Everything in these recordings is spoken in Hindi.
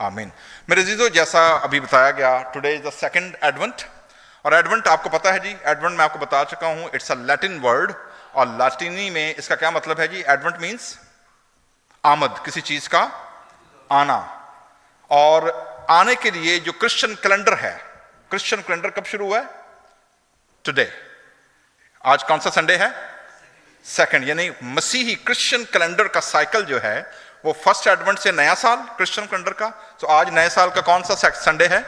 आमीन। मेरे जीजो, जैसा अभी बताया गया, today is the second advent. और एडवेंट आपको पता है जी, एडवेंट मैं आपको बता चुका हूं, इट्स अ लैटिन वर्ड, और लैटिनी में इसका क्या मतलब है जी? एडवेंट मीन्स आमद, किसी चीज का आना। और आने के लिए जो क्रिश्चियन कैलेंडर है, क्रिश्चियन कैलेंडर कब शुरू हुआ है? टुडे। आज कौन सा संडे है? सेकंड। यानी मसीही क्रिश्चियन कैलेंडर का साइकिल जो है वो फर्स्ट एडवेंट से नया साल क्रिश्चियन कैलेंडर का, तो आज नए साल का कौन सा संडे है?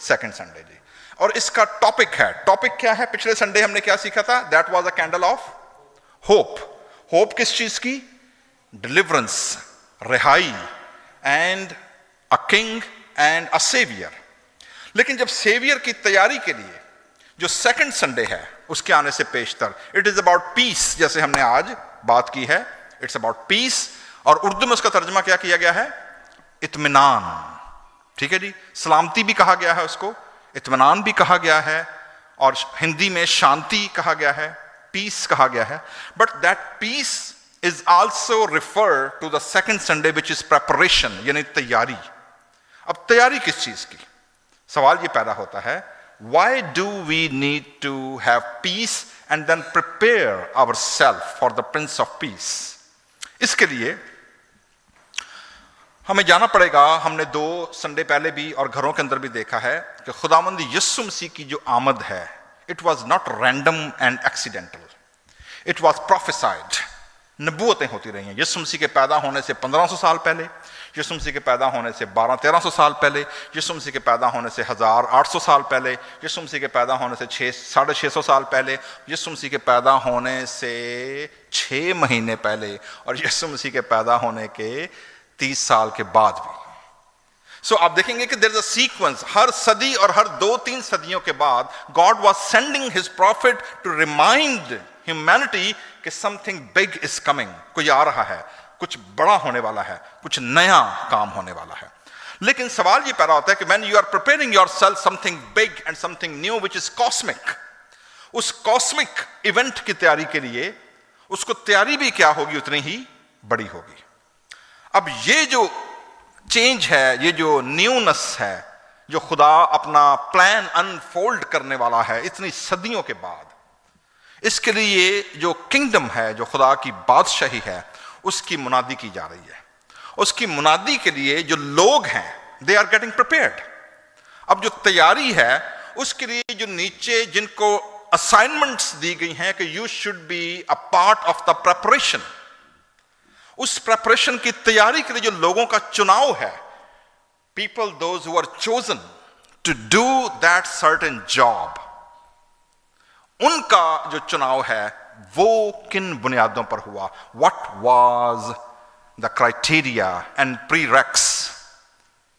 सेकंड संडे जी। और इसका टॉपिक है, टॉपिक क्या है? पिछले संडे हमने क्या सीखा था? That was a candle of hope. Hope किस चीज की? डिलीवरेंस, रिहाई, and a king and a saviour. लेकिन जब सेवियर की तैयारी के लिए जो सेकंड संडे है उसके आने से पेशतर, इट इज अबाउट पीस, जैसे हमने आज बात की है, इट्स अबाउट पीस। और उर्दू में उसका तर्जमा क्या किया गया है? इत्मीनान। ठीक है जी, सलामती भी कहा गया है उसको, इत्मीनान भी कहा गया है, और हिंदी में शांति कहा गया है, पीस कहा गया है। But that peace is also refer to the second Sunday which is preparation, यानी तैयारी। अब तैयारी किस चीज की? सवाल ये पैदा होता है, why do we need to have peace and then prepare ourselves for the Prince of Peace? इसके लिए हमें जाना पड़ेगा। हमने 2 संडे पहले भी और घरों के अंदर भी देखा है कि खुदावंद यीशु मसीह की जो आमद है, it was not random and accidental, it was prophesied. नबूवतें होती रही हैं। यीशु मसीह के पैदा होने से 1500 साल पहले, यीशु मसीह के पैदा होने से 1200-1300 साल पहले, यीशु मसीह के पैदा होने से 1800 साल पहले, यीशु मसीह के पैदा होने से 650 साल पहले, यीशु मसीह के पैदा होने से 6 महीने पहले, और यीशु मसीह के पैदा होने के 30 साल के बाद भी। सो आप देखेंगे कि देयर इज अ सीक्वेंस। हर सदी और हर 2-3 सदियों के बाद God was sending his prophet to remind humanity कि समथिंग बिग इज कमिंग, कोई आ रहा है, कुछ बड़ा होने वाला है, कुछ नया काम होने वाला है। लेकिन सवाल ये पैदा होता है कि when you are preparing yourself something big and something new which is cosmic, उस कॉस्मिक इवेंट की तैयारी के लिए उसको तैयारी भी क्या होगी? उतनी ही बड़ी होगी। अब ये जो चेंज है, ये जो न्यूनेस है, जो खुदा अपना प्लान अनफोल्ड करने वाला है इतनी सदियों के बाद, इसके लिए जो किंगडम है, जो खुदा की बादशाही है, उसकी मुनादी की जा रही है। उसकी मुनादी के लिए जो लोग हैं, दे आर गेटिंग प्रिपेयर्ड। अब जो तैयारी है उसके लिए जो नीचे जिनको असाइनमेंट्स दी गई हैं कि you should be a part of the preparation, उस प्रेपरेशन की तैयारी के लिए जो लोगों का चुनाव है, people those who are chosen to do that certain job, उनका जो चुनाव है वो किन बुनियादों पर हुआ? What was the criteria and prereqs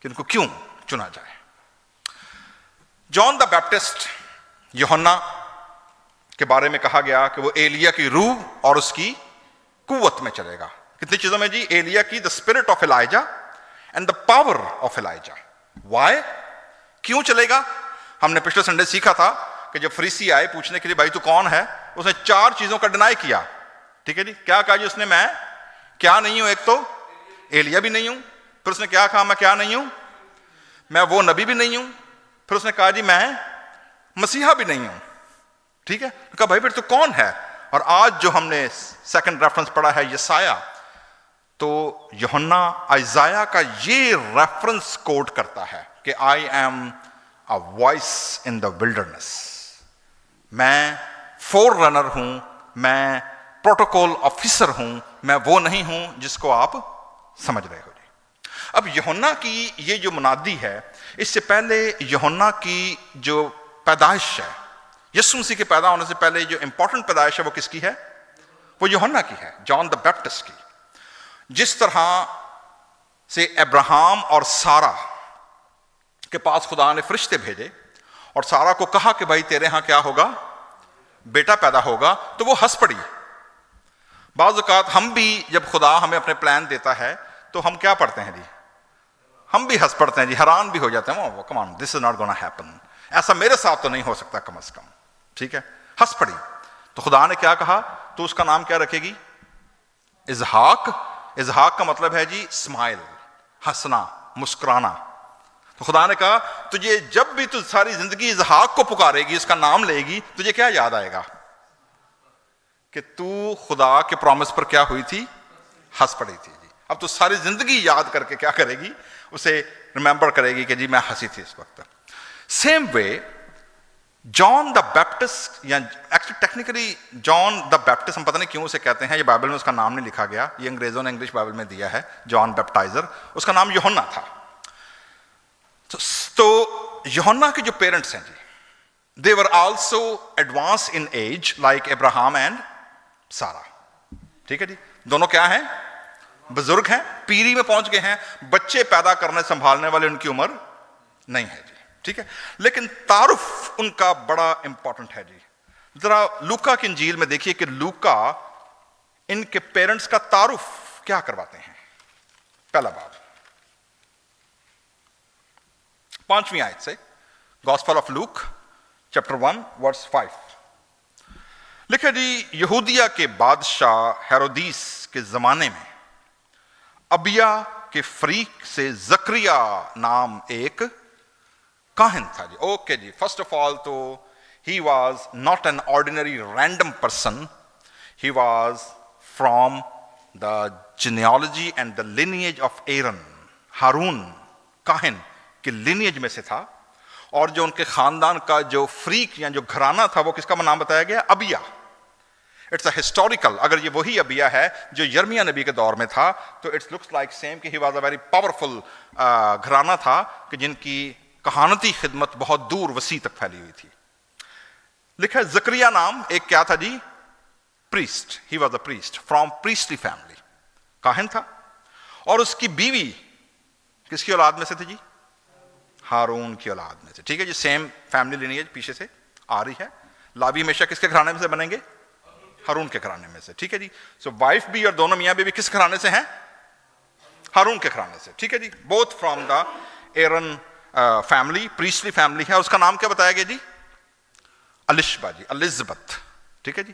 कि उनको क्यों चुना जाए? जॉन द बैप्टिस्ट, यूहन्ना के बारे में कहा गया कि वो एलिया की रूह और उसकी कुव्वत में चलेगा। कितनी चीजों में जी? एलिया की the spirit of Elijah and the power of Elijah. Why? क्यों चलेगा? हमने पिछले संडे सीखा था कि जब फरीसी आए पूछने के लिए भाई तू कौन है, उसने 4 चीजों का डिनाई किया। ठीक है जी, क्या कहा जी उसने? मैं क्या नहीं हूं। एक तो एलिया भी नहीं हूं, फिर उसने क्या कहा? मैं क्या नहीं हूं? मैं वो नबी भी नहीं हूं। फिर उसने कहा जी मैं मसीहा भी नहीं हूं। ठीक है, तो कहा भाई फिर तू कौन है? और आज जो हमने सेकंड रेफरेंस पढ़ा है यसाया, तो यूहन्ना आइजाया का ये रेफरेंस कोट करता है कि I am a voice in the wilderness. मैं फोर रनर हूं, मैं प्रोटोकॉल ऑफिसर हूं, मैं वो नहीं हूं जिसको आप समझ रहे हो जी। अब यूहन्ना की ये जो मुनादी है, इससे पहले यूहन्ना की जो पैदाइश है, यीशु मसीह के पैदा होने से पहले जो इंपॉर्टेंट पैदाइश है वो किसकी है? वो यूहन्ना की है, जॉन द बैप्टिस्ट की। जिस तरह से अब्राहम और सारा के पास खुदा ने फरिश्ते भेजे और सारा को कहा कि भाई तेरे यहां क्या होगा? बेटा पैदा होगा, तो वो हंस पड़ी। बाज़ औक़ात हम भी जब खुदा हमें अपने प्लान देता है तो हम क्या पढ़ते हैं जी? हम भी हंस पड़ते हैं जी, हैरान भी हो जाते हैं, come on, this is not gonna happen, ऐसा मेरे साथ तो नहीं हो सकता कम से कम। ठीक है, हंस पड़ी। तो खुदा ने क्या कहा? तो उसका नाम क्या रखेगी? इजहाक। इजहाक का मतलब है जी स्माइल, हंसना, मुस्कुराना। तो खुदा ने कहा तुझे जब भी तू सारी जिंदगी इसहाक को पुकारेगी, इसका नाम लेगी, तुझे क्या याद आएगा? कि तू खुदा के प्रॉमिस पर क्या हुई थी? हंस पड़ी थी जी। अब तो सारी जिंदगी याद करके क्या करेगी? उसे रिमेंबर करेगी कि जी मैं हंसी थी इस वक्त। Same way John the Baptist, या actually technically John the Baptist हम पता नहीं क्यों उसे कहते हैं, ये बाइबल में उसका नाम नहीं लिखा गया, ये अंग्रेजों ने इंग्लिश बाइबल में दिया है जॉन बैप्टाइजर, उसका नाम यूहन्ना था। तो यूहन्ना के जो पेरेंट्स हैं जी, they were also advance in age like Abraham and Sarah. ठीक है जी, दोनों क्या हैं? बुजुर्ग हैं, पीढ़ी में पहुंच गए हैं, बच्चे पैदा करने संभालने वाले उनकी उम्र नहीं है जी। ठीक है, लेकिन तारुफ उनका बड़ा इंपॉर्टेंट है जी। जरा लूका की इंजील में देखिए कि लूका इनके पेरेंट्स का तारुफ क्या करवाते हैं। पहला बाब 5वीं आयत से, gospel of Luke chapter 1 verse 5 लिखा जी, यहूदिया के बादशाह हेरोदीस के जमाने में अबिया के फरीक से जकरिया नाम एक काहिन था जी। ओके जी, फर्स्ट ऑफ ऑल तो he was not an ordinary random person, he was from the genealogy and the lineage of Aaron. हारून काहिन के लिनिएज में से था, और जो उनके खानदान का जो फ्रीक या जो घराना था वो किसका नाम बताया गया? अबिया। इट्स अ हिस्टोरिकल, अगर ये वही अबिया है जो यर्मिया नबी के दौर में था, तो इट्स लुक्स लाइक सेम कि ही वाज अ वेरी पावरफुल घराना था कि जिनकी कहानती खिदमत बहुत दूर वसी तक फैली हुई थी। लिखा है जकरिया नाम एक क्या था जी? Priest. He was a priest from priestly family, काहिन था। और उसकी बीवी किसकी औलाद में से थी जी? हारून की औलाद में से। ठीक है जी, सेम फैमिली लिनिएज पीछे से आ रही है। लावी हमेशा किसके घराने में से बनेंगे? हारून के घराने में से। ठीक है जी, सो वाइफ भी और दोनों मियां बीवी किस घराने से हैं? हारून के घराने से। ठीक है जी, both from the Aaron family, priestly family है। उसका नाम क्या बताया गया जी? अलिशबा जी, एलिजबेथ। ठीक है जी,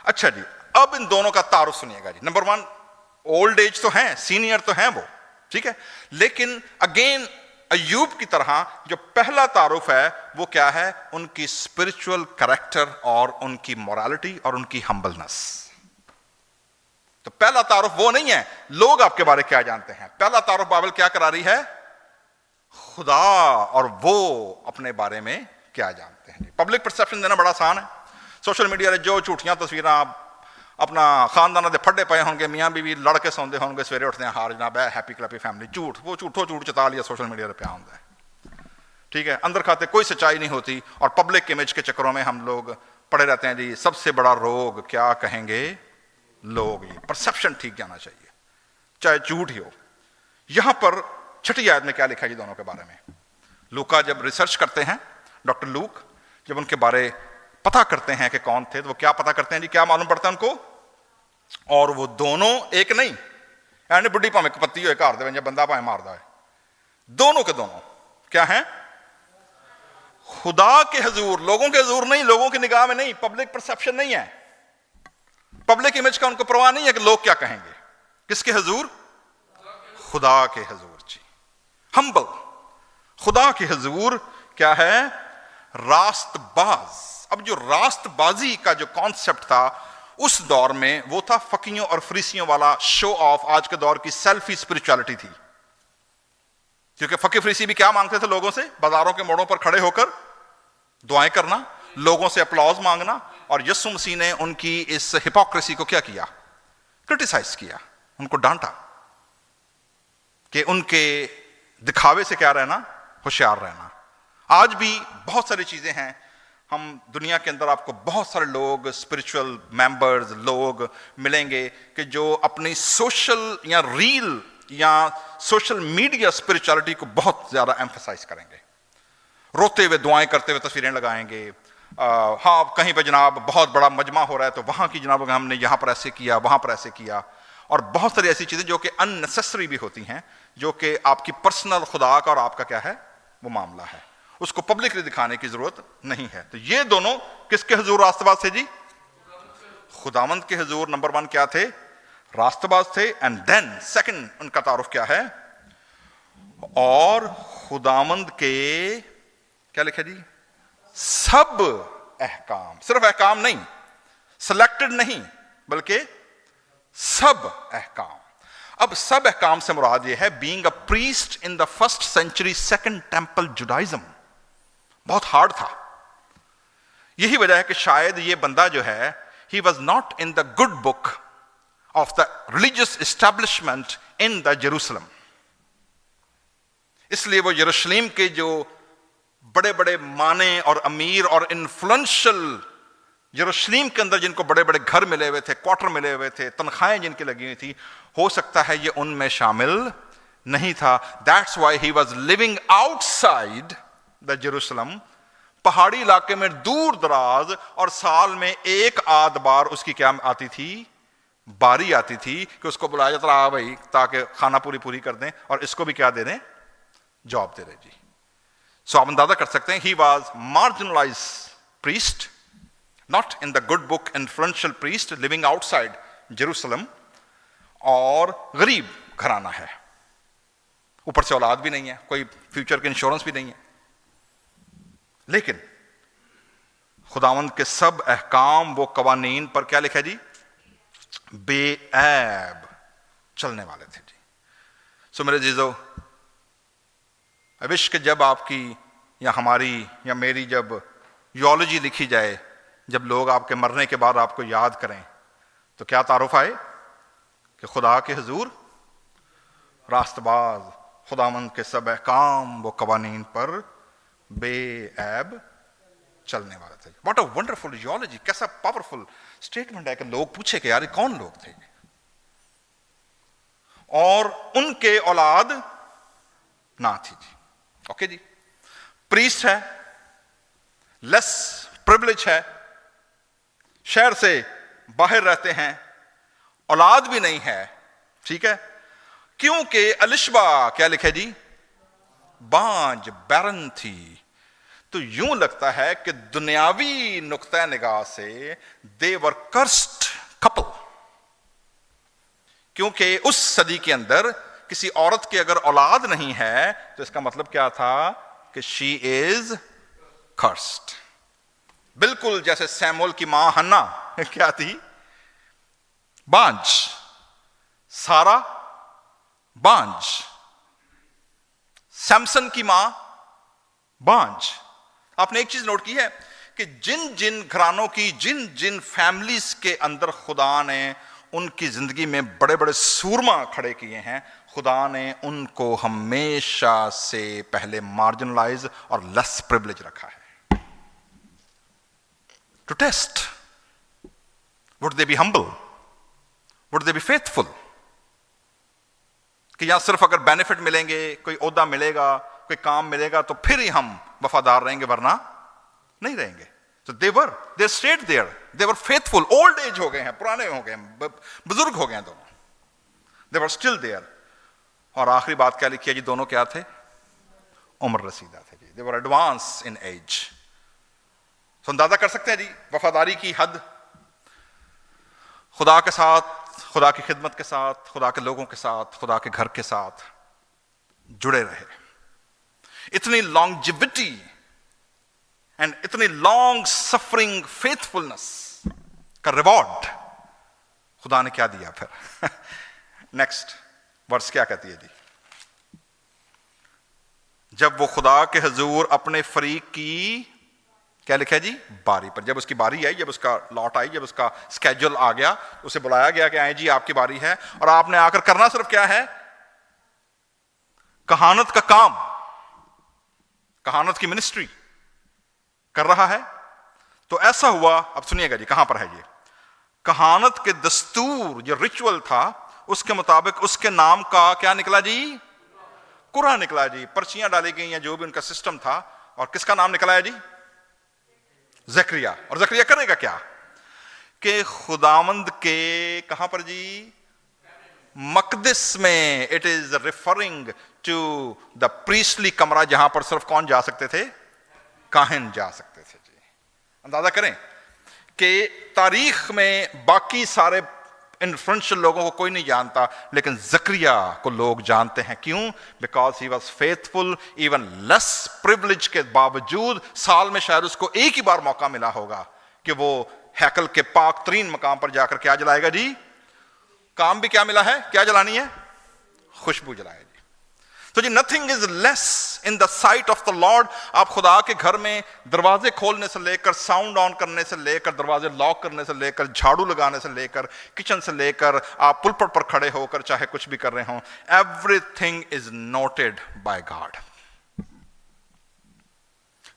अच्छा जी, अब इन दोनों का तारुफ सुनिएगा जी। नंबर 1, ओल्ड एज तो हैं, सीनियर तो हैं वो, ठीक है, लेकिन अगेन अय्यूब की तरह जो पहला तारुफ है वो क्या है? उनकी स्पिरिचुअल कैरेक्टर और उनकी मोरालिटी और उनकी हम्बलनेस। तो पहला तारुफ वो नहीं है लोग आपके बारे क्या जानते हैं, पहला तारुफ बाइबल क्या करा रही है? खुदा और वो अपने बारे में क्या जानते हैं। पब्लिक परसेप्शन देना बड़ा आसान है। सोशल मीडिया जो झूठियां तस्वीरें अपना खानदान के फड्डे पे होंगे, मियाँ बीवी लड़के सौंदे होंगे, सवेरे उठते हैं हार जनाब है हैप्पी क्लैपी फैमिली, झूठ, वो झूठो झूठ चता लिया सोशल मीडिया पे पिया होता है। ठीक है, अंदर खाते कोई सच्चाई नहीं होती, और पब्लिक इमेज के चक्करों में हम लोग पड़े रहते हैं जी। सबसे बड़ा रोग क्या कहेंगे लोग? ये परसेप्शन ठीक जाना चाहिए, चाहे झूठ ही हो। यहां पर 6ठी आयत में क्या लिखा है जी दोनों के बारे में? लूका जब रिसर्च करते हैं, डॉक्टर लूक जब उनके बारे पता करते हैं कि कौन थे, तो वो क्या पता करते हैं जी? क्या मालूम पड़ता है उनको? और वो दोनों एक नहीं, यानी बुढ़ी भावे कपत्ती हो घर दे बंदा भावे मारदा है, दोनों के दोनों क्या हैं? खुदा के हजूर, लोगों के हजूर नहीं, लोगों की निगाह में नहीं, पब्लिक परसेप्शन नहीं है, पब्लिक इमेज का उनको परवाह नहीं है कि लोग क्या कहेंगे। किसके हजूर? खुदा के हजूर जी। हम्बल, खुदा के हजूर क्या है? रास्तबाज। अब जो रास्तबाजी का जो कॉन्सेप्ट था उस दौर में, वो था फकीयों और फरीसियों वाला शो ऑफ, आज के दौर की सेल्फी स्पिरिचुअलिटी थी। क्योंकि फकी फरीसी भी क्या मांगते थे लोगों से? बाजारों के मोड़ों पर खड़े होकर दुआएं करना, लोगों से अप्लॉज मांगना। और यीशु मसीह ने उनकी इस हिपोक्रेसी को क्या किया? क्रिटिसाइज किया, उनको डांटा कि उनके दिखावे से क्या रहना? होशियार रहना। आज भी बहुत सारी चीजें हैं, हम दुनिया के अंदर आपको बहुत सारे लोग, स्पिरिचुअल मेंबर्स लोग मिलेंगे कि जो अपनी सोशल या रील या सोशल मीडिया स्पिरिचुअलिटी को बहुत ज्यादा एम्फसाइज करेंगे, रोते हुए दुआएं करते हुए तस्वीरें लगाएंगे। हाँ, कहीं पे जनाब बहुत बड़ा मजमा हो रहा है तो वहां की जनाब हमने यहाँ पर ऐसे किया, वहां पर ऐसे किया, और बहुत सारी ऐसी चीजें जो कि अननेसेसरी भी होती हैं, जो कि आपकी पर्सनल खुदा का और आपका क्या है वो मामला है, उसको पब्लिकली दिखाने की जरूरत नहीं है। तो ये दोनों किसके हुजूर रास्तबाज थे जी? खुदावंद के हुजूर नंबर 1 क्या थे? रास्तबाज थे। एंड देन सेकंड उनका तारुफ क्या है? और खुदावंद के क्या लिखा जी, सब अहकाम, सिर्फ अहकाम नहीं, सिलेक्टेड नहीं, बल्कि सब अहकाम। अब सब अहकाम से मुराद यह है being a priest in the first century second temple Judaism. बहुत हार्ड था। यही वजह है कि शायद ये बंदा जो है, he was not in the good book of the religious establishment in the Jerusalem. इसलिए वो यरूशलेम के जो बड़े बड़े माने और अमीर और इन्फ्लुएंशियल, यरूशलेम के अंदर जिनको बड़े बड़े घर मिले हुए थे, क्वार्टर मिले हुए थे, तनख्वाहें जिनकी लगी हुई थी, हो सकता है ये उनमें शामिल नहीं था। That's why he was living outside the Jerusalem, पहाड़ी इलाके में दूर दराज, और साल में एक आध बार उसकी क्या आती थी, बारी आती थी कि उसको बुलाया जाता रहा भाई, ताकि खाना पूरी कर दें और इसको भी क्या दे दें, जॉब दे रहे जी। सो आप अंदाजा कर सकते हैं, he was marginalize priest, not in the good book, influential priest living outside Jerusalem, और गरीब घराना है, ऊपर से औलाद भी नहीं है, कोई फ्यूचर के इंश्योरेंस भी नहीं है। लेकिन खुदावंद के सब अहकाम, वो कवानीन पर क्या लिखा है जी, बेऐब चलने वाले थे जी। सो मेरे जीजो, विश के जब आपकी या हमारी या मेरी जब यूलॉजी लिखी जाए, जब लोग आपके मरने के बाद आपको याद करें, तो क्या तारुफ आए कि खुदा के हुजूर रास्तबाज, खुदावंद के सब अहकाम वो कवानीन पर बेऐब चलने वाले थे। व्हाट अ वंडरफुल यूलॉजी, कैसा पावरफुल स्टेटमेंट है कि लोग पूछे कि यार कौन लोग थे, और उनके औलाद ना थी जी। ओके जी, प्रीस्ट है, लेस प्रिविलेज है, शहर से बाहर रहते हैं, औलाद भी नहीं है, ठीक है, क्योंकि अलिशबा क्या लिखे जी, बांझ, बैरन थी। तो यूं लगता है कि दुनियावी नुक्ता निगाह से दे वर कर्स्ड कपल, क्योंकि उस सदी के अंदर किसी औरत की अगर औलाद नहीं है तो इसका मतलब क्या था कि शी इज कर्स्ड। बिल्कुल जैसे सैमुअल की मां हन्ना क्या थी, बांझ, सारा बांझ, सैमसन की मां बांझ। आपने एक चीज नोट की है कि जिन जिन घरानों की, जिन जिन फैमिलीज के अंदर खुदा ने उनकी जिंदगी में बड़े बड़े सूरमा खड़े किए हैं, खुदा ने उनको हमेशा से पहले मार्जिनलाइज और लेस प्रिविलेज रखा है, to test would they be humble, would they be faithful, कि यहां सिर्फ अगर बेनिफिट मिलेंगे, कोई ओहदा मिलेगा, कोई काम मिलेगा तो फिर ही हम वफादार रहेंगे, वरना नहीं रहेंगे। So they stayed there, they were faithful, old age हो गए हैं, पुराने हो गए हैं, बुजुर्ग हो गए हैं दोनों, they were still there। और आखिरी बात क्या लिखी है जी, दोनों क्या थे, उम्र रसीदा थे जी, they were advanced in age। तो अंदाजा कर सकते हैं जी वफादारी की हद, खुदा के साथ, खुदा की खिदमत के साथ, खुदा के लोगों के साथ, खुदा के घर के साथ जुड़े रहे। इतनी लॉन्जिविटी एंड इतनी लॉन्ग सफरिंग फेथफुलनेस का रिवॉर्ड खुदा ने क्या दिया फिर। नेक्स्ट वर्स क्या कहती है जी, जब वो खुदा के हुजूर अपने फरीक की क्या लिखा है जी, बारी पर, जब उसकी बारी आई, जब उसका लॉट आई, जब उसका स्केड्यूल आ गया, उसे बुलाया गया कि आए जी आपकी बारी है, और आपने आकर करना सिर्फ क्या है, कहानत का काम, कहानत की मिनिस्ट्री कर रहा है। तो ऐसा हुआ, अब सुनिएगा जी कहां पर है ये, कहानत के दस्तूर जो रिचुअल था उसके मुताबिक उसके नाम का क्या निकला जी, कुरा निकला जी, पर्चियां डाली गई हैं, जो भी उनका सिस्टम था, और किसका नाम निकला है जी, ज़करिया। और ज़करिया करेगा क्या कि खुदावंद के कहां पर जी, मकदिस में, it is referring to the priestly कमरा, जहां पर सिर्फ कौन जा सकते थे, काहिन जा सकते थे जी। अंदाजा करें कि तारीख में बाकी सारे इन्फ्लुएंशियल लोगों को कोई नहीं जानता, लेकिन जकरिया को लोग जानते हैं। क्यों? Because he was faithful even less privilege के बावजूद। साल में शायद उसको एक ही बार मौका मिला होगा कि वो हैकल के पाक तरीन मकाम पर जाकर क्या जलाएगा जी? काम भी क्या मिला है? क्या जलानी है? खुशबू जलाएगा जी। तो जी nothing is less in the sight of the Lord. आप खुदा के घर में दरवाजे खोलने से लेकर, साउंड ऑन करने से लेकर, दरवाजे लॉक करने से लेकर, झाड़ू लगाने से लेकर, किचन से लेकर, आप पुलपट पर खड़े होकर चाहे कुछ भी कर रहे हो, everything is noted bye God.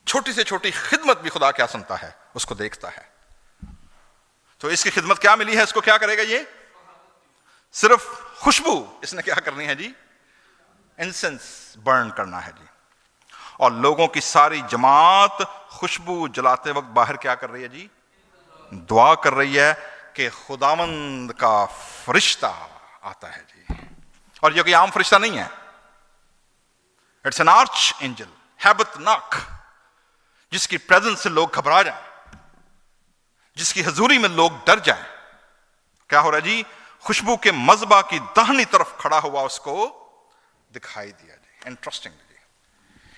छोटी से छोटी खिदमत भी खुदा क्या सुनता है? उसको देखता है। तो इसकी खिदमत क्या मिली है? इसको क्या करेगा ये? सिर्फ खुशबू इसने क्या करनी है जी? इंसेंस बर्न करना है जी। और लोगों की सारी जमात खुशबू जलाते वक्त बाहर क्या कर रही है जी? दुआ कर रही है कि खुदावंद का फरिश्ता आता है जी। और ये कोई आम फरिश्ता नहीं है, इट्स एन आर्च एंजल हैबतनाक, जिसकी प्रेजेंस से लोग घबरा जाएं, जिसकी हजूरी में लोग डर जाएं। क्या हो रहा है जी? खुशबू के मज़बा की दाहिनी तरफ खड़ा हुआ उसको दिखाई दिया जी। इंटरेस्टिंग जी,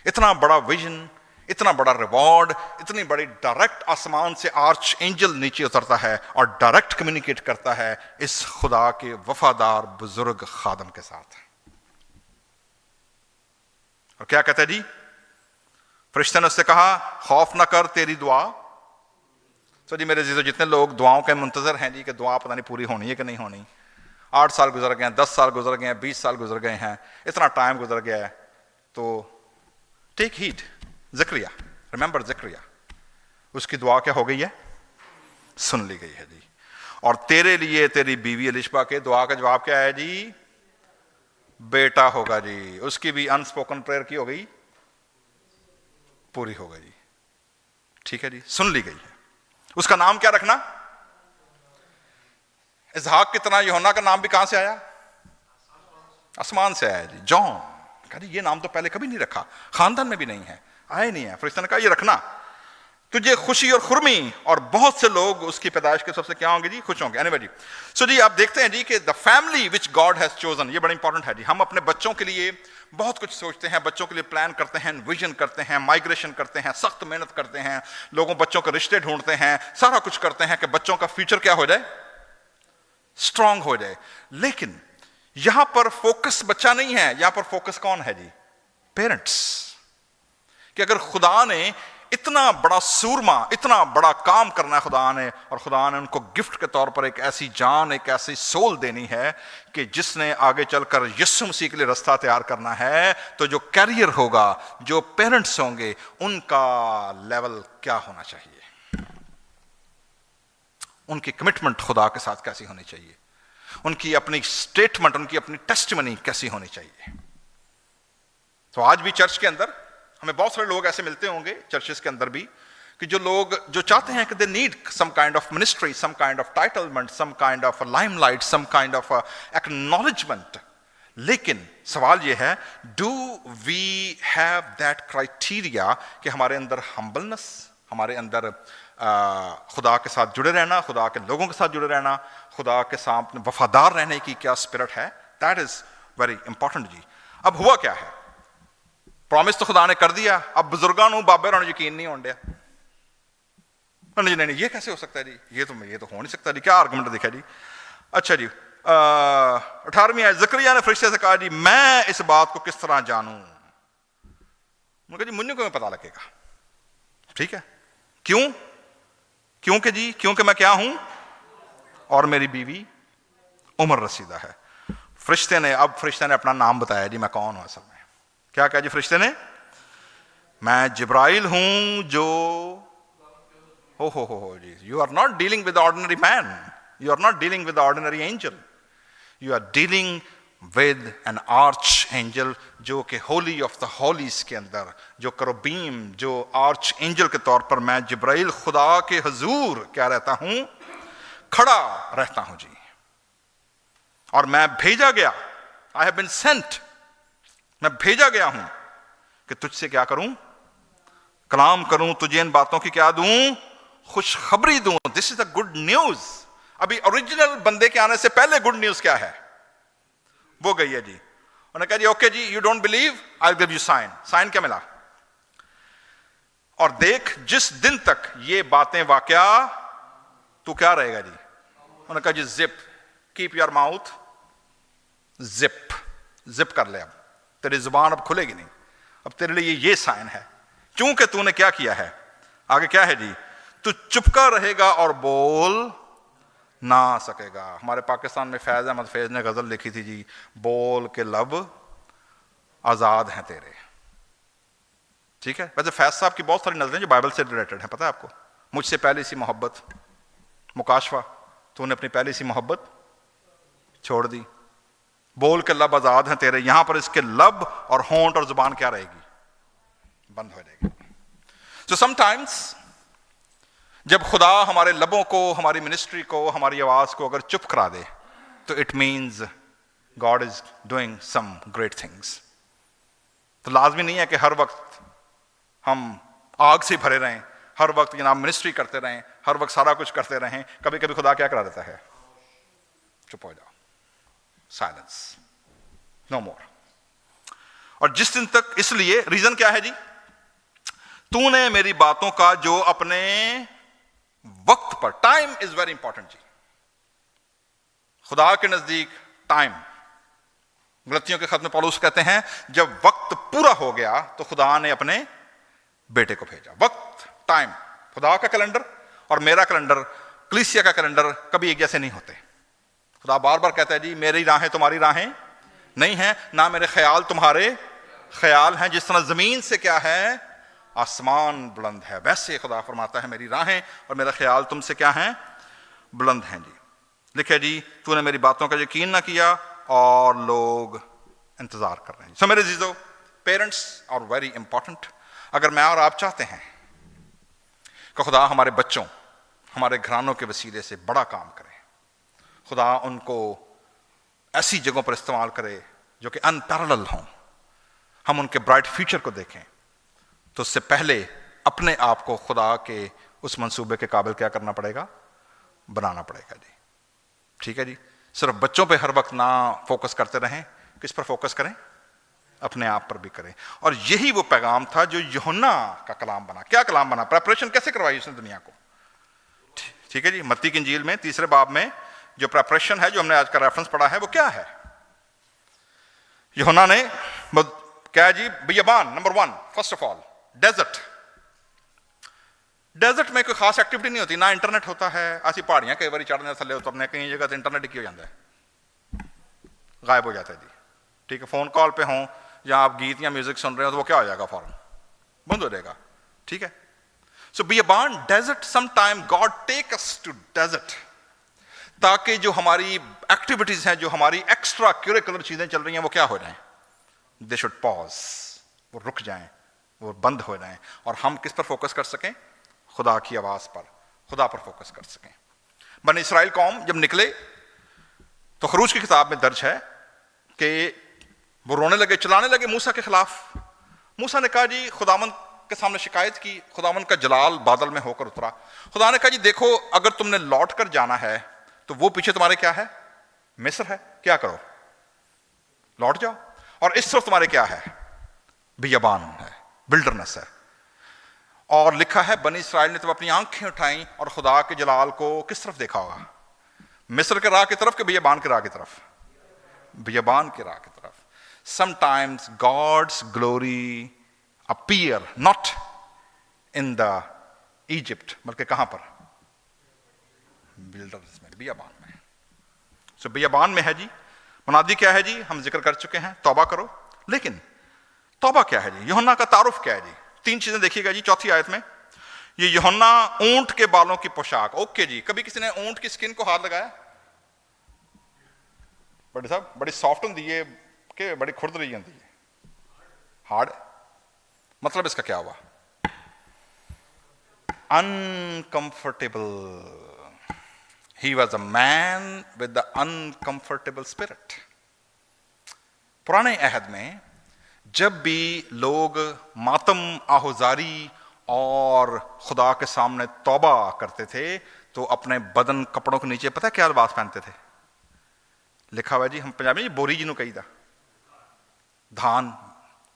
इतना बड़ा विजन, इतना बड़ा रिवॉर्ड, इतनी बड़ी डायरेक्ट आसमान से आर्च एंजल नीचे उतरता है और डायरेक्ट कम्युनिकेट करता है इस खुदा के वफादार बुजुर्ग खादम के साथ। और क्या कहता है जी? फरिश्ते ने उससे कहा, खौफ ना कर, तेरी दुआ। तो जी मेरे जीजो, जितने लोग दुआओं के मुंतजर हैं जी कि दुआ पता नहीं पूरी होनी है कि नहीं होनी, 8 साल गुजर गए हैं, 10 साल गुजर गए हैं, 20 साल गुजर गए हैं, इतना टाइम गुजर गया है, तो टेक हीड। ज़करिया, रिमेंबर ज़करिया, उसकी दुआ क्या हो गई है? सुन ली गई है जी। और तेरे लिए तेरी बीवी एलिशबा के दुआ का जवाब क्या है जी? बेटा होगा जी। उसकी भी अनस्पोकन प्रेयर की हो गई, पूरी हो गई। ठीक है जी, सुन ली गई है। उसका नाम क्या रखना? इसहाक की तरह यूहन्ना का नाम भी कहां से आया? आसमान से आया जी। जॉन, कहा ये नाम तो पहले कभी नहीं रखा, खानदान में भी नहीं है, आया नहीं है। फरिश्ते ने कहा ये रखना, तुझे खुशी और खुरमी, और बहुत से लोग उसकी पैदाइश के सबसे क्या होंगे जी? खुश होंगे। एनीवे जी, सो जी आप देखते हैं जी कि the family which God has chosen, ये बड़ा इंपॉर्टेंट है जी। हम अपने बच्चों के लिए बहुत कुछ सोचते हैं, बच्चों के लिए प्लान करते हैं, विजन करते हैं, माइग्रेशन करते हैं, सख्त मेहनत करते हैं, लोगों बच्चों के रिश्ते ढूंढते हैं, सारा कुछ करते हैं कि बच्चों का फ्यूचर क्या हो जाए? स्ट्रांग हो जाए। लेकिन यहां पर फोकस बच्चा नहीं है, यहां पर फोकस कौन है जी? पेरेंट्स। कि अगर खुदा ने इतना बड़ा सूरमा, इतना बड़ा काम करना है खुदा ने, और खुदा ने उनको गिफ्ट के तौर पर एक ऐसी जान, एक ऐसी सोल देनी है कि जिसने आगे चलकर यीशु मसीह के लिए रास्ता तैयार करना है, तो जो कैरियर होगा, जो पेरेंट्स होंगे, उनका लेवल क्या होना चाहिए? उनकी कमिटमेंट खुदा के साथ कैसी होनी चाहिए? उनकी अपनी स्टेटमेंट, उनकी अपनी टेस्टिमनी कैसी होनी चाहिए? तो आज भी चर्च के अंदर हमें बहुत सारे लोग ऐसे मिलते होंगे, चर्चेस के अंदर भी, कि जो लोग जो चाहते हैं कि they need some kind of ministry, some kind of titlement, some kind of limelight, some kind of acknowledgement. लेकिन सवाल यह है, do we have that criteria कि हमारे अंदर हम्बलनेस, हमारे अंदर खुदा के साथ जुड़े रहना, खुदा के लोगों के साथ जुड़े रहना, खुदा के साथ वफादार रहने की क्या स्पिरिट है? दैट इज वेरी इंपॉर्टेंट जी। अब हुआ क्या है? प्रॉमिस तो खुदा ने कर दिया, अब बुजुर्गों को बाबे होने यकीन नहीं होने दिया। नहीं नहीं, ये कैसे हो सकता है जी? ये तो हो नहीं सकता जी। क्या आर्गुमेंट दिखा जी? अच्छा जी, 18वीं आयत, ज़करिया ने फरिश्ते से कहा जी, मैं इस बात को किस तरह जानूं? मुझे जी मुझे क्यों पता लगेगा? ठीक है, क्यों? क्योंकि जी, क्योंकि मैं क्या हूं और मेरी बीवी उम्र रसीदा है। फरिश्ते ने अपना नाम बताया जी, मैं कौन हूं असल में। क्या कहा जी फरिश्ते ने? मैं जिब्राइल हूं जो हो जी, you are not dealing with ordinary man, you are not dealing with ordinary angel, you are dealing with an archangel, जो कि होली ऑफ द होलीज के अंदर, जो करोबीम, जो आर्च एंजल के तौर पर मैं जिब्राइल खुदा के हुजूर क्या रहता हूं? खड़ा रहता हूं जी। और मैं भेजा गया, आई हैव बीन सेंट, मैं भेजा गया हूं कि तुझसे क्या करूं? कलाम करूं, तुझे इन बातों की क्या दूं? खुशखबरी दूं। This is the good news अभी ओरिजिनल बंदे के आने से पहले गुड न्यूज क्या है, वो गई है जी। उन्होंने कहा जी ओके जी, you don't believe, I will give you sign. Sign क्या मिला? और देख जिस दिन तक ये बातें वाकया, तू क्या रहेगा जी? उन्होंने कहा जी zip, keep your mouth zip, zip कर ले, अब तेरी जुबान अब खुलेगी नहीं, अब तेरे लिए ये साइन है, क्योंकि तूने क्या किया है। आगे क्या है जी? तू चुपका रहेगा और बोल ना सकेगा। हमारे पाकिस्तान में फैज अहमद फैज ने गजल लिखी थी जी, बोल के लब आजाद हैं तेरे। ठीक है, वैसे फैज साहब की बहुत सारी नजरें जो बाइबल से रिलेटेड है, पता है आपको? मुझसे पहली सी मोहब्बत, मुकाशवा, तूने अपनी पहली सी मोहब्बत छोड़ दी, बोल के लब आजाद हैं तेरे। यहां पर इसके लब और होंठ और जुबान क्या रहेगी? बंद हो जाएगी। सो समटाइम्स जब खुदा हमारे लबों को, हमारी मिनिस्ट्री को, हमारी आवाज को अगर चुप करा दे, तो it means God is doing some great things. तो लाजमी नहीं है कि हर वक्त हम आग से भरे रहें, हर वक्त जनाब मिनिस्ट्री करते रहें, हर वक्त सारा कुछ करते रहें। कभी कभी खुदा क्या करा देता है? चुप हो जाओ, साइलेंस, नो मोर। और जिस दिन तक, इसलिए रीजन क्या है जी? तूने मेरी बातों का जो अपने वक्त पर, टाइम इज वेरी इंपॉर्टेंट जी। खुदा के नजदीक टाइम, गलतियों के खत में पौलुस कहते हैं जब वक्त पूरा हो गया तो खुदा ने अपने बेटे को भेजा। वक्त, टाइम, खुदा का कैलेंडर और मेरा कैलेंडर, कलीसिया का कैलेंडर कभी एक जैसे नहीं होते। खुदा बार बार कहता है जी मेरी राहें तुम्हारी राहें नहीं हैं, ना मेरे ख्याल तुम्हारे ख्याल हैं। जिस तरह जमीन से क्या है, आसमान बुलंद है, वैसे खुदा फरमाता है मेरी राहें और मेरा ख्याल तुमसे क्या है, बुलंद हैं जी। लिखे जी तूने मेरी बातों का यकीन ना किया और लोग इंतजार कर रहे हैं। सो मेरे जीजो, पेरेंट्स आर वेरी इंपॉर्टेंट। अगर मैं और आप चाहते हैं कि खुदा हमारे बच्चों, हमारे घरानों के वसीले से बड़ा काम करे, खुदा उनको ऐसी जगहों पर इस्तेमाल करे जो कि अनपैरेलल हों, हम उनके ब्राइट फ्यूचर को देखें, तो उससे पहले अपने आप को खुदा के उस मंसूबे के काबिल क्या करना पड़ेगा? बनाना पड़ेगा जी। ठीक है जी, सिर्फ बच्चों पे हर वक्त ना फोकस करते रहें, किस पर फोकस करें? अपने आप पर भी करें। और यही वो पैगाम था जो यूहन्ना का कलाम बना। क्या कलाम बना? प्रेपरेशन कैसे करवाई उसने दुनिया को? ठीक है जी, मत्ती की इंजील में 3 बाब में जो प्रेपरेशन है, जो हमने आज का रेफरेंस पढ़ा है, वो क्या है? यूहन्ना ने क्या जी? बियाबान, number 1, first of all desert. Desert में कोई खास एक्टिविटी नहीं होती, ना इंटरनेट होता है। ऐसी पहाड़ियां कई बार चढ़ने थले उतरने, कई जगह तो इंटरनेट ही हो जाता है, गायब हो जाता है जी। ठीक है, फोन कॉल पे हों या आप गीत या म्यूजिक सुन रहे हो तो वो क्या हो जाएगा? फौरन बंद हो जाएगा। ठीक है, सो बियाबान, desert. Some time God take us to desert, ताकि जो हमारी एक्टिविटीज हैं, जो हमारी एक्स्ट्रा करिकुलर चीजें चल रही हैं, वो क्या हो जाएं? दे शुड पॉज, वो रुक जाएं, वो बंद हो जाएं, और हम किस पर फोकस कर सकें? खुदा की आवाज पर, खुदा पर फोकस कर सकें। बनी इस्राइल कौम जब निकले तो खरूज की किताब में दर्ज है कि वो रोने लगे, चिल्लाने लगे मूसा के खिलाफ। मूसा ने कहा जी, खुदावंद के सामने शिकायत की, खुदावंद का जलाल बादल में होकर उतरा। खुदा ने कहा जी देखो, अगर तुमने लौट कर जाना है तो वो पीछे तुम्हारे क्या है? मिस्र है, क्या करो? लौट जाओ। और इस तरफ तुम्हारे क्या है? बियाबान है, विल्डरनेस है। और लिखा है बनी इस्राइल ने तब अपनी आंखें उठाई और खुदा के जलाल को किस तरफ देखा होगा? मिस्र के राह की तरफ कि बियाबान के राह की तरफ? बियाबान के राह की तरफ। Sometimes God's glory appear not in the Egypt, बल्कि कहां पर? बिल्डर्स में, बियाबान में। सो बियाबान में है जी। मुनादी क्या है जी? हम जिक्र कर चुके हैं, तौबा करो। लेकिन तौबा क्या है जी? यूहन्ना का तारुफ क्या है जी? 3 चीजें देखिएगा जी 4थी आयत में। ये यूहन्ना ऊंट के बालों की पोशाक। ओके जी, कभी किसी ने ऊंट की स्किन को हाथ लगाया? बड़े साहब बड़ी सॉफ्ट होती है कि बड़ी खुरदरी होती है? हार्ड। मतलब इसका क्या हुआ? Uncomfortable. He was a man with the uncomfortable spirit. पुराने अहद में जब भी लोग मातम, आहुजारी और खुदा के सामने तौबा करते थे तो अपने बदन कपड़ों के नीचे पता क्या लिबास पहनते थे? लिखा हुआ जी, हम पंजाबी में बोरी जिन्हों कही था, धान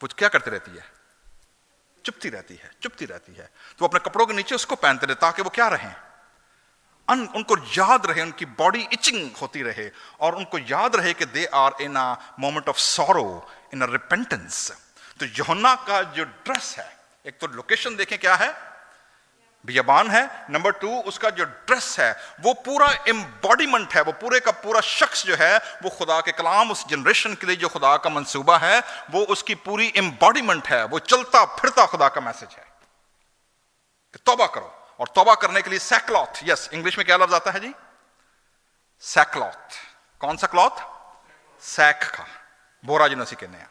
कुछ क्या करती रहती है? चुपती रहती है। तो अपने कपड़ों के नीचे उसको पहनते रहे ताकि वो क्या रहें, उनको याद रहे, उनकी बॉडी इचिंग होती रहे और उनको याद रहे कि they are in a moment of sorrow, in a repentance. तो यूहन्ना का जो ड्रेस है, एक तो लोकेशन देखें क्या है, बियाबान है, नंबर 2 उसका जो ड्रेस है वो पूरा एम्बॉडीमेंट है, वो पूरे का पूरा शख्स जो है वो खुदा के कलाम, उस जनरेशन के लिए जो खुदा का मंसूबा है वो उसकी पूरी एम्बॉडीमेंट है, वो चलता फिरता खुदा का मैसेज है कि तौबा करो। और तौबा करने के लिए सैकलॉथ, यस, इंग्लिश में क्या लफ्ज आता है जी? सैकलॉथ। कौन सा क्लॉथ? सैक का, बोरा जिन्हों से कहने हैं।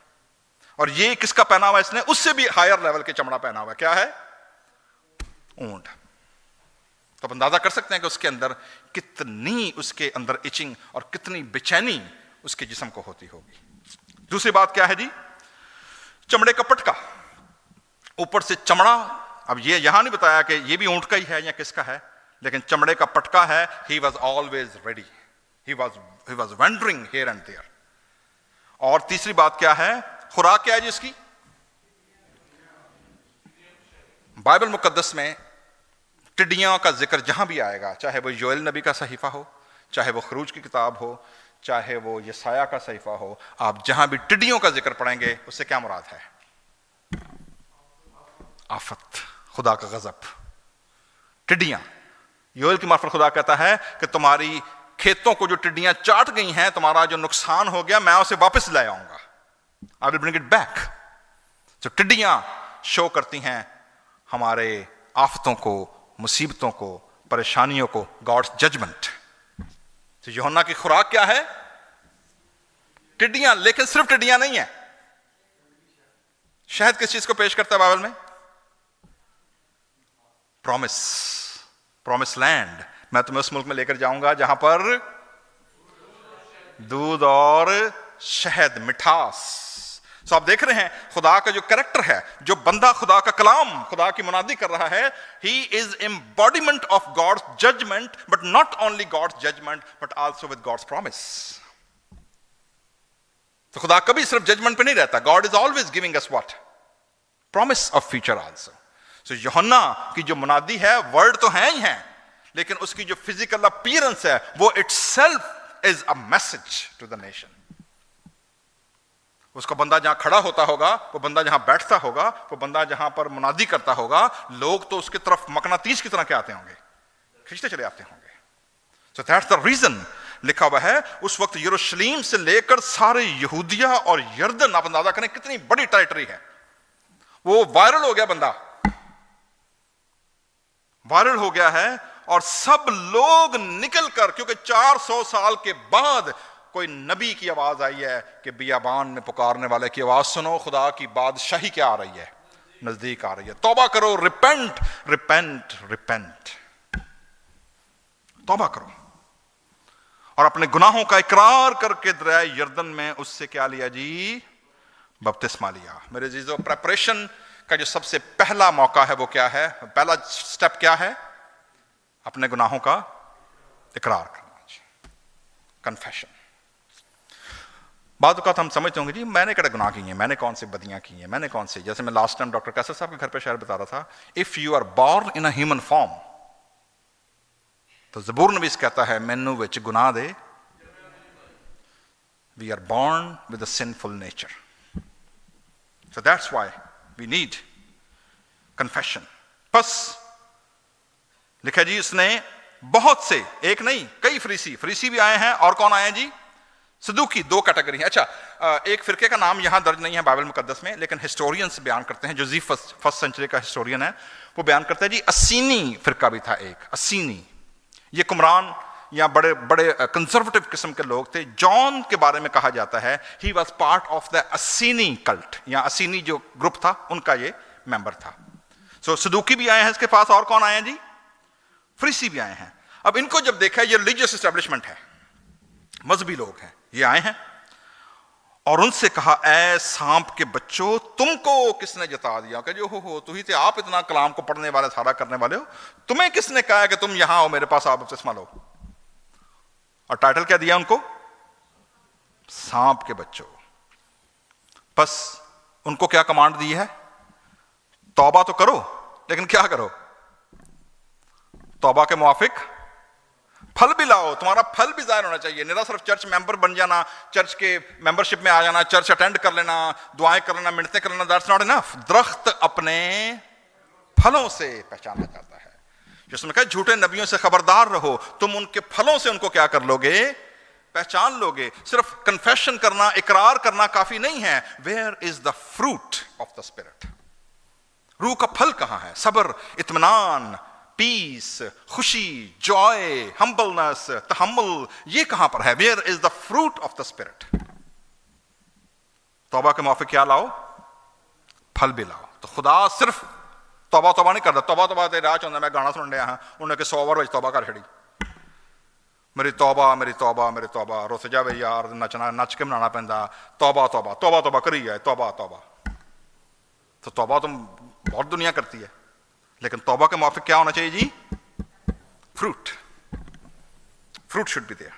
और ये किसका पहना हुआ? इसने उससे भी हायर लेवल के चमड़ा पहना हुआ, क्या है? ऊंट। तो आप अंदाजा कर सकते हैं कि उसके अंदर कितनी उसके अंदर इचिंग और कितनी बेचैनी उसके जिस्म को होती होगी। दूसरी बात क्या है जी? चमड़े का पटका, ऊपर से चमड़ा। अब ये यहां नहीं बताया कि ये भी ऊंट का ही है या किसका है, लेकिन चमड़े का पटका है। He was always ready, he was wandering here and there. और तीसरी बात क्या है? खुराक क्या है जी इसकी? बाइबल मुकद्दस में टिड्डियों का जिक्र जहां भी आएगा, चाहे वो योएल नबी का सहीफा हो, चाहे वो खरूज की किताब हो, चाहे वो यसाया का सहीफा हो, आप जहां भी टिड्डियों का जिक्र पढ़ेंगे उससे क्या मुराद है? आफत, खुदा का गजब, टिड्डियां। योएल की मार्फत खुदा कहता है कि तुम्हारी खेतों को जो टिड्डियां चाट गई हैं, तुम्हारा जो नुकसान हो गया, मैं उसे वापस ले आऊंगा, I will bring it back. तो टिड्डियां शो करती हैं हमारे आफतों को, मुसीबतों को, परेशानियों को, गॉड्स जजमेंट। तो यूहन्ना की खुराक क्या है? टिड्डियां। लेकिन सिर्फ टिड्डियां नहीं है। शहद किस चीज को पेश करता है बाइबल में? Promise, promise land. मैं तुम्हें उस मुल्क में लेकर जाऊंगा जहां पर दूध और शहद, मिठास। तो आप देख रहे हैं खुदा का जो कैरेक्टर है, जो बंदा खुदा का कलाम, खुदा की मुनादी कर रहा है, he is embodiment of God's judgement, but not only God's judgement but also with God's promise. तो खुदा कभी सिर्फ जजमेंट पे नहीं रहता, God is always giving us what? Promise of future also. So यूहन्ना की जो मुनादी है, वर्ड तो है ही है, लेकिन उसकी जो फिजिकल अपीयरेंस है वो itself is a message to the nation. उसका बंदा जहां खड़ा होता होगा, वो बंदा जहां बैठता होगा, वो बंदा जहां पर मुनादी करता होगा, लोग तो उसकी तरफ मकनातीस की तरह के आते होंगे, खींचते चले आते होंगे। सो दैट्स द रीजन लिखा हुआ है उस वक्त यरूशलेम से लेकर सारे यहूदिया और यर्दन, आप अंदाजा करें कितनी बड़ी टेरिटरी है, वो वायरल हो गया, बंदा वायरल हो गया है। और सब लोग निकलकर, क्योंकि 400 साल के बाद कोई नबी की आवाज आई है कि बियाबान में पुकारने वाले की आवाज सुनो, खुदा की बादशाही क्या आ रही है, नजदीक आ रही है, तौबा करो, रिपेंट रिपेंट रिपेंट, तौबा करो। और अपने गुनाहों का इकरार करके दरिया यर्दन में उससे क्या लिया जी? बपतिस्मा लिया। मेरे अजीजों, प्रेपरेशन का जो सबसे पहला मौका है वो क्या है? पहला स्टेप क्या है? अपने गुनाहों का इकरार करना, कन्फेशन। बाद वक़्त हम समझते होंगे जी मैंने क्या गुनाह किए हैं, मैंने कौन सी बदियां की हैं, मैंने कौन सी, जैसे मैं लास्ट टाइम डॉक्टर कैसर साहब के घर पे शायर बता रहा था, if you are born in a human form, तो ज़बूर नबीस कहता है मैनू विच गुनाह दे, we are born with a sinful nature. So that's why we need confession. बस लिखा जी उसने बहुत से, एक नहीं कई फरीसी भी आए हैं। और कौन आए हैं जी? सदूकी। दो कैटेगरी है। अच्छा, एक फिरके का नाम यहां दर्ज नहीं है बाइबल मुकद्दस में, लेकिन हिस्टोरियंस बयान करते हैं। जोसेफस फर्स्ट सेंचुरी का हिस्टोरियन है, वो बयान करता है जी असीनी फिरका भी था एक, असीनी। ये कुमरान या बड़े बड़े कंजर्वेटिव किस्म के लोग थे। जॉन के बारे में कहा जाता है he was part of the Essene cult, या असीनी जो ग्रुप था उनका ये मेंबर था। सो सदूकी भी आए हैं इसके पास। और कौन आए हैं जी? फरीसी भी आए हैं। अब इनको जब देखा, ये रिलीजियस एस्टेब्लिशमेंट है, मजहबी लोग हैं, ये आए हैं और उनसे कहा, ऐ सांप के बच्चों, तुमको किसने जता दिया? कह हो तू ही थे, आप इतना कलाम को पढ़ने वाले, सारा करने वाले हो, तुम्हें किसने कहा है कि तुम यहां आओ मेरे पास, आप बपतिस्मा लो? और टाइटल क्या दिया उनको? सांप के बच्चों। बस उनको क्या कमांड दी है? तौबा तो करो, लेकिन क्या करो? तौबा के मुआफिक फल भी लाओ। तुम्हारा फल भी जाहिर होना चाहिए। निरा सिर्फ चर्च मेंबर बन जाना, चर्च के मेंबरशिप में आ जाना, चर्च अटेंड कर लेना, दुआएं कर लेना, मिन्नतें कर लेना, दैट्स नॉट इनफ। दरख्त अपने फलों से पहचाना जाता है। जिसमें कहा, झूठे नबियों से खबरदार रहो, तुम उनके फलों से उनको क्या कर लोगे? पहचान लोगे। सिर्फ कन्फेशन करना, इकरार करना काफी नहीं है। Where is the fruit of the spirit? रूह का फल कहां है? सब्र, इत्मीनान, पीस, खुशी, जॉय, हम्बलनेस, तहम्मुल, ये कहां पर है? Where is the fruit of the spirit? तौबा के मौके क्या लाओ? फल भी लाओ। तो खुदा सिर्फ तौबा तौबा नहीं करता। तौबा तौबा ते राह च होंदा, मैं गाना सुन रहा हां, उन्हें कि 100 बार तौबा कर छड़ी, मेरी तौबा, मेरी तौबा, मेरी तौबा, रुस जावे यार, नचना, नच के मनाना पैंदा, तौबा तौबा तौबा तौबा करी जाए, तौबा तौबा। तो तौबा तो बहुत दुनिया करती है, लेकिन तौबा के मौके क्या होना चाहिए जी? Fruit. Fruit should be there.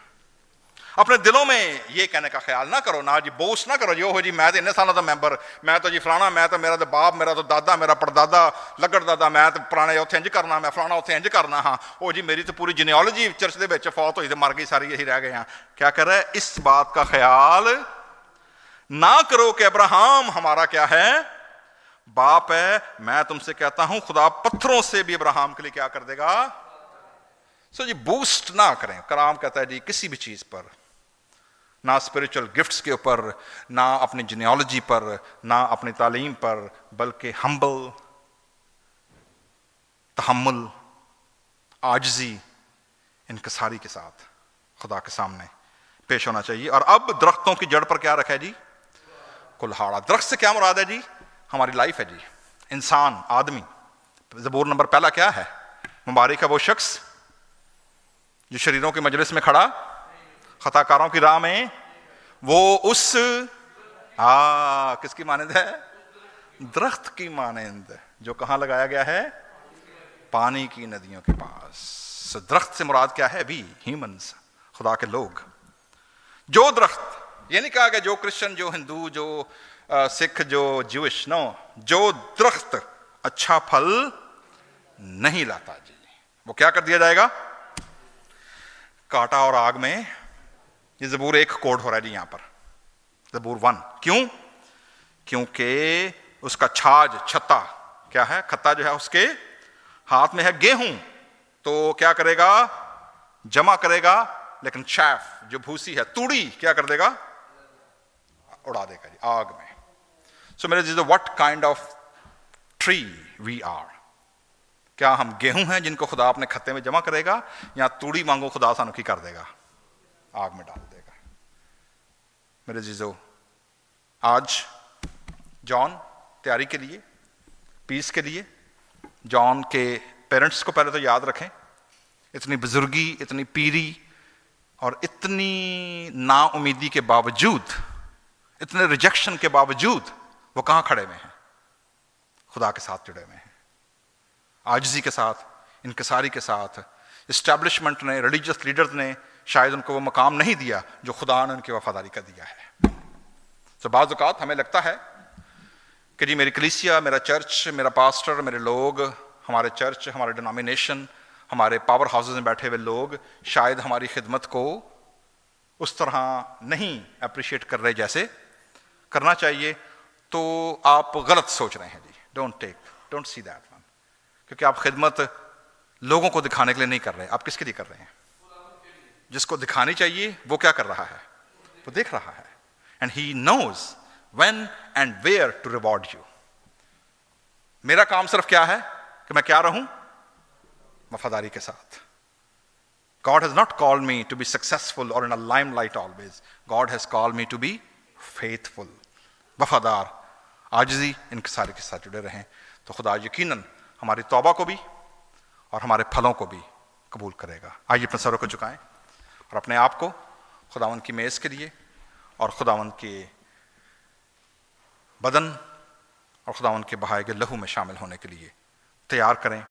अपने दिलों में ये कहने का ख्याल ना करो, ना जी बोस्ट ना करो, जो हो जी मैं तो इन्ने सालों का मैंबर, मैं तो जी फलाना, मैं तो, मेरा तो बाप, मेरा तो दादा, मेरा परदादा, लगड़ दादा, मैं तो पुराने उत्थे इंज करना, मैं फलाना उत्थे इंज करना हाँ, ओ जी मेरी तो पूरी जीनियोलॉजी चर्च दे विच फौत हुई तो मर गई सारी, यही रह गए हैं। क्या कर रहा है? इस बात का ख्याल ना करो कि अब्राहम हमारा क्या है? बाप है। मैं तुमसे कहता हूं, खुदा पत्थरों से भी अब्राहम के लिए क्या कर देगा? सो जी बूस्ट ना करें। कलाम कहता है जी किसी भी चीज पर, ना स्पिरिचुअल गिफ्ट्स के ऊपर, ना अपनी जीनियोलॉजी पर, ना अपनी तालीम पर, बल्कि हम्बल, तहम्मुल, आजिज़ी, इनकसारी के साथ खुदा के सामने पेश होना चाहिए। और अब दरख्तों की जड़ पर क्या रखा है जी? कुल्हाड़ा। दरख्त से क्या मुराद है जी? हमारी लाइफ है जी, इंसान, आदमी। ज़बूर नंबर पहला क्या है? मुबारक है वो शख्स जो शरीरों की मजलिस में खड़ा, खताकारों की राह में, वो उस किसकी मानंद है? दरख्त की मानंद, जो कहां लगाया गया है? पानी की नदियों के पास। दरख्त से मुराद क्या है? वी ह्यूमंस, खुदा के लोग। जो दरख्त, ये नहीं कहा कि जो क्रिश्चियन, जो हिंदू, जो सिख, जो ज्यूइश, नो, जो दरख्त अच्छा फल नहीं लाता जी, वो क्या कर दिया जाएगा? काटा और आग में। ये ज़बूर 1 कोड हो रहा है जी यहां पर, ज़बूर 1। क्यों? क्योंकि उसका छाज, छत्ता क्या है? खत्ता जो है उसके हाथ में है गेहूं, तो क्या करेगा? जमा करेगा, लेकिन शैफ जो भूसी है, तूड़ी, क्या कर देगा? उड़ा देगा जी आग में। सो मेरे जीजो, what kind of tree we are? क्या हम गेहूं हैं जिनको खुदा अपने खत्ते में जमा करेगा, या तूड़ी मांगो खुदा सानू की कर देगा? आग में डाल देगा। मेरे जीजो, आज जॉन तैयारी के लिए, पीस के लिए, जॉन के पेरेंट्स को पहले तो याद रखें। इतनी बुजुर्गी, इतनी पीरी और इतनी नाउमीदी के बावजूद, इतने रिजेक्शन के बावजूद वो कहां खड़े हुए हैं? खुदा के साथ जुड़े हुए हैं, आजिज़ी के साथ, इनकसारी के साथ। इस्टेब्लिशमेंट ने, रिलीजियस लीडर्स ने शायद उनको वो मकाम नहीं दिया जो खुदा ने उनकी वफादारी का दिया है। तो बाज़ औक़ात हमें लगता है कि जी मेरी कलीसिया, मेरा चर्च, मेरा पास्टर, मेरे लोग, हमारे चर्च, हमारे डिनोमिनेशन, हमारे पावर हाउसेस में बैठे हुए लोग शायद हमारी खिदमत को उस तरह नहीं अप्रिशिएट कर रहे जैसे करना चाहिए। तो आप गलत सोच रहे हैं जी। Don't see that one. क्योंकि आप खिदमत लोगों को दिखाने के लिए नहीं कर रहे, आप किसके लिए कर रहे हैं? जिसको दिखानी चाहिए वो क्या कर रहा है? वो देख रहा है। And he knows when and where to reward you. मेरा काम सिर्फ क्या है कि मैं क्या रहूं? वफादारी के साथ। God has not called me to be successful or in a limelight always. God has called me to be faithful. वफादार, आजिज़ी, इनकसारी के साथ जुड़े रहें, तो खुदा यकीनन हमारी तौबा को भी और हमारे फलों को भी कबूल करेगा। आइए अपने सरों को झुकाएं और अपने आप को खुदावंद की मेज़ के लिए और खुदावंद के बदन और खुदावंद के बहाए गए लहू में शामिल होने के लिए तैयार करें।